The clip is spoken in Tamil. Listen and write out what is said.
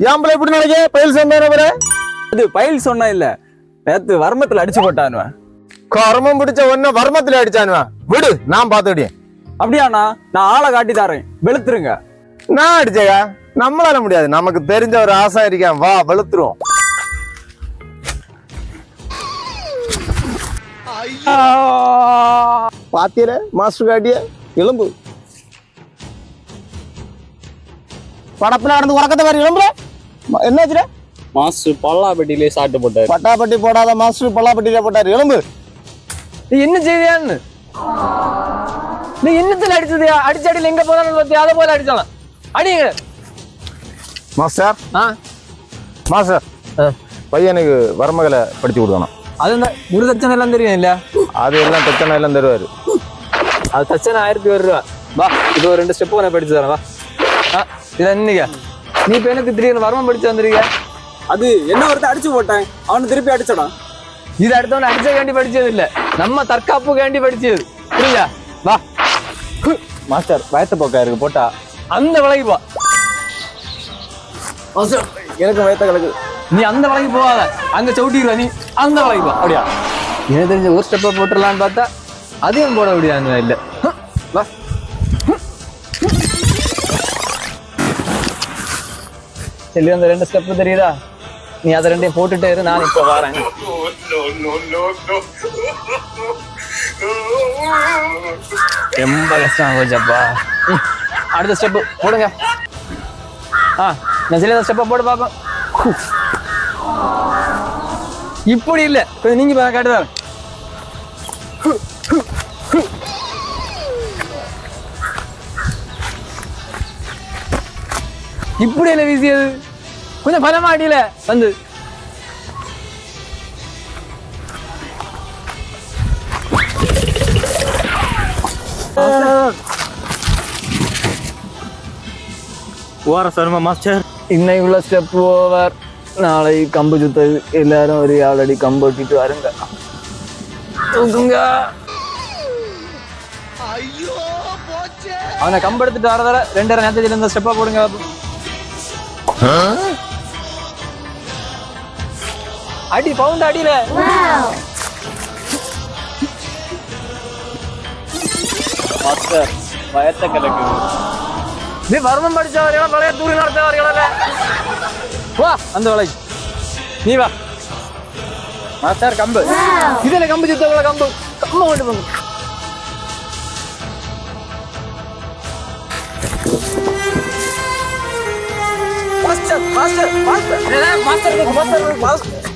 ஏன் பிள்ளை இப்படி நினைக்க பயில் சொன்ன அது பயில் சொன்னா இல்ல நேத்து வர்மத்துல அடிச்சு போட்டானுவன். கர்மம் பிடிச்ச ஒன்ன வர்மத்துல அடிச்சானுவன். விடு நான் பாத்துக்கிட்டேன். அப்படியாண்ணா நான் ஆளை காட்டி தரேன், வெளுத்துருங்க. நான் அடிச்சேயா? நம்மளால முடியாது, நமக்கு தெரிஞ்ச ஒரு ஆசை இருக்கேன், வா வெளுத்துருவோம். பாத்தியல மாஸ்டர் காட்டிய எலும்பு படப்புல நடந்து உறக்கத்தை வேற எலும்புல என்னாச்சுல? மாஸ்டர் பல்லாப்பட்டியிலே சாட்டு போட்டாரு. பட்டாப்பட்டி போடாத மாஸ்டர் பல்லாப்பட்டியில போட்டாரு எலும்பு. நீ என்ன செய்வியான்னு? நீ என்னத்துல அடிச்சது? அடிச்சடியில் எங்க போதான்னு பத்தி அதை போல அடிச்சாலாம் அடிங்க. மாஸ்டர் மாஸ்டர் பையனுக்கு வர்மகளை படிச்சு கொடுக்கணும். அது இந்த ஒரு தச்சனை எல்லாம் தெரியும் இல்ல? அது எல்லாம் தச்சனை எல்லாம் தருவாரு. அது தச்சனை 1000 ரூபா. வா இது ஒரு 2 ஸ்டெப் நான் படிச்சு தரேன். வா இதை இன்னைக்கு நீ இப்ப எனக்கு திடீர்னு வர்மம் படிச்சு வந்திருக்க. அது என்ன ஒருத்த அடிச்சு போட்டேன், அவனு திருப்பி அடிச்சடான். இது அடுத்தவன அடிச்ச வேண்டி படிச்சது இல்ல, நம்ம தற்காப்பு வேண்டி படிச்சது. புரியுதா? வா மாஸ்டர் வயத்த போக்கா இருக்கு போட்டா அந்த விலைக்கு போ. எனக்கு வயத்த கலக்கு. நீ அந்த விலைக்கு போவாத, அங்க சவுட்டிடுவ. நீ அந்த விலைக்கு போ. அப்படியா? எனக்கு தெரிஞ்ச ஒரு ஸ்டெப்பை போட்டுடலான்னு பார்த்தா அதையும் போட முடியாது. இல்ல வா சொல்லி அந்த 2 ஸ்டெப் தெரியுதா? நீ அதை 2ஐயும் போட்டுட்டே இரு, நான் இப்ப வரேன். ரொம்ப கஷ்டம் போச்சப்பா. அடுத்த ஸ்டெப் போடுங்க. நான் சொல்லி ஸ்டெப்பை போட்டு பார்ப்போம். இப்படி இல்ல, கொஞ்சம் நீங்க காட்டுதான். இப்படி இல்ல வீசியது, கொஞ்சம் பலமா அடியில வந்து. ஓர சர்மா மாஸ்டர் இன்னைக்குள்ள ஸ்டெப் ஓவர். நாளை கம்பு சுத்தது, எல்லாரும் ஒரு ஆல்ரெடி கம்பு ஒட்டிட்டு வருங்க. தூக்குங்க. அவனை கம்பு எடுத்துட்டு வரதால 2 நேரத்தில் இருந்த ஸ்டெப்பா போடுங்க. அடி பவுண்ட் அடியில. மாஸ்டர் பயத்த கிடக்கு. நீ வர்மம் படிச்சவர்கள் பழைய தூரி நடத்தவர்கள் வா அந்த வேலைக்கு நீ வா. மாஸ்டர் கம்பு இதுல கம்பு சுத்த கம்பு கம்பு கொண்டு போங்க. Master master master master master